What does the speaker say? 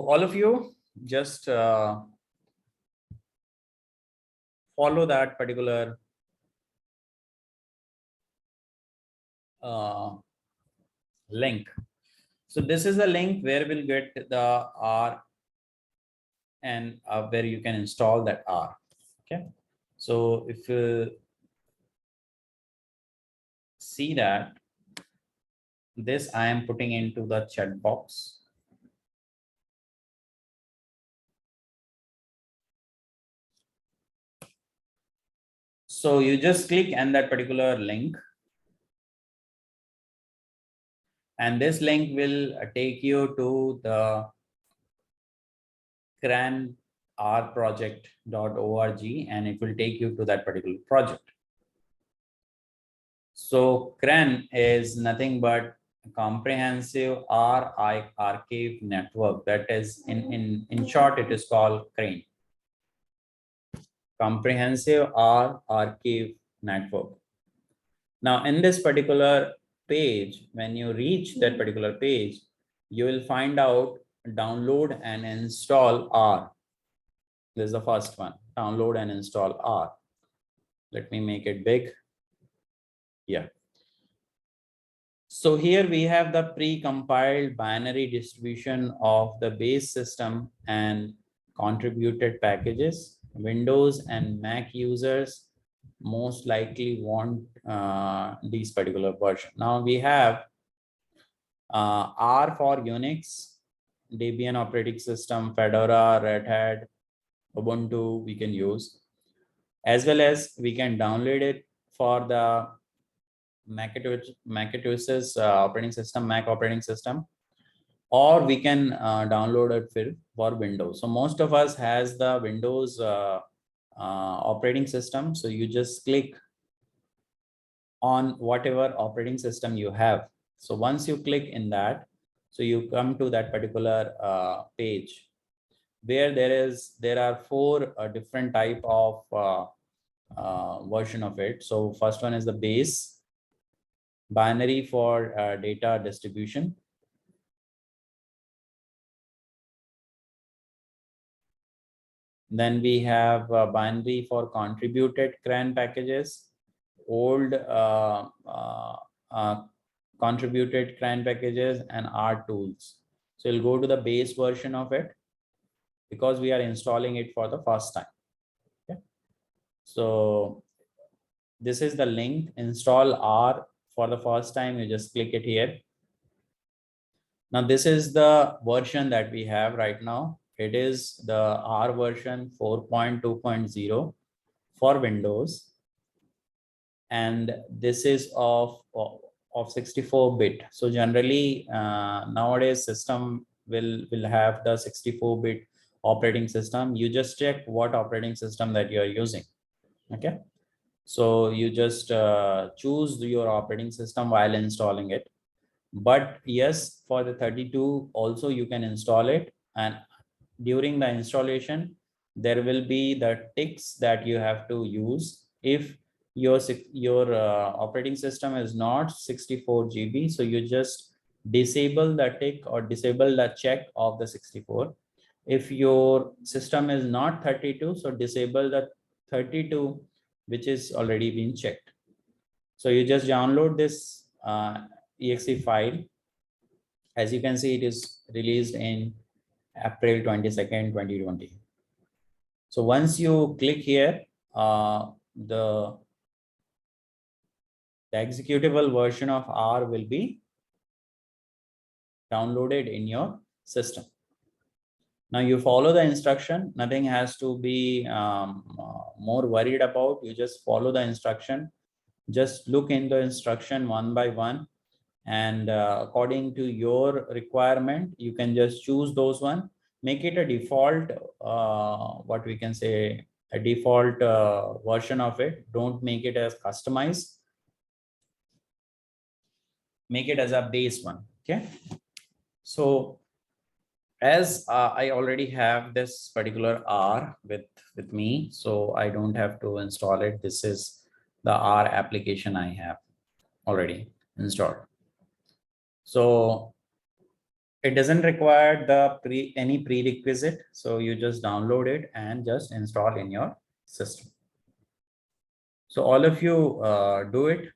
all of you just follow that particular link. So this is a link where we'll get the R and where you can install that R. Okay. So if you see that, this I am putting into the chat box. So you just click on that particular link, and this link will take you to the cranrproject.org, and it will take you to that particular project. So CRAN is nothing but comprehensive R archive network. That is in short, it is called CRANE. Comprehensive R archive network. Now in this particular page, when you reach that particular page, you will find out download and install R. This is the first one, download and install R. Let me make it big. Yeah. So here we have the pre-compiled binary distribution of the base system and contributed packages. Windows and Mac users most likely want these particular version. Now we have R for Unix, Debian operating system, Fedora, Red Hat, Ubuntu we can use, as well as we can download it for the Macintosh's operating system, Mac operating system, or we can download it for Windows. So most of us has the Windows operating system. So you just click on whatever operating system you have. So once you click in that, so you come to that particular page where there are four different type of version of it. So first one is the base, binary for data distribution, then we have binary for contributed CRAN packages, old contributed CRAN packages, and R tools. So you'll go to the base version of it because we are installing it for the first time. Okay. So this is the link, install R for the first time. You just click it here. Now this is the version that we have right now. It is the R version 4.2.0 for Windows, and this is of 64-bit. So generally nowadays system will have the 64-bit operating system. You just check what operating system that you are using. Okay, so you just choose your operating system while installing it. But yes, for the 32 also you can install it, and during the installation there will be the ticks that you have to use. If your operating system is not 64 GB, so you just disable the tick or disable the check of the 64. If your system is not 32, so disable the 32 which is already been checked. So you just download this exe file. As you can see, it is released in April 22nd, 2020. So once you click here, the executable version of R will be downloaded in your system. Now you follow the instruction. Nothing has to be more worried about. You just follow the instruction. Just look in the instruction one by one, and according to your requirement, you can just choose those one. Make it a default, what we can say, a default version of it. Don't make it as customized. Make it as a base one. Okay. So as I already have this particular R with me, so I don't have to install it. This is the R application I have already installed. So It doesn't require any prerequisite. So you just download it and just install in your system. So all of you do it.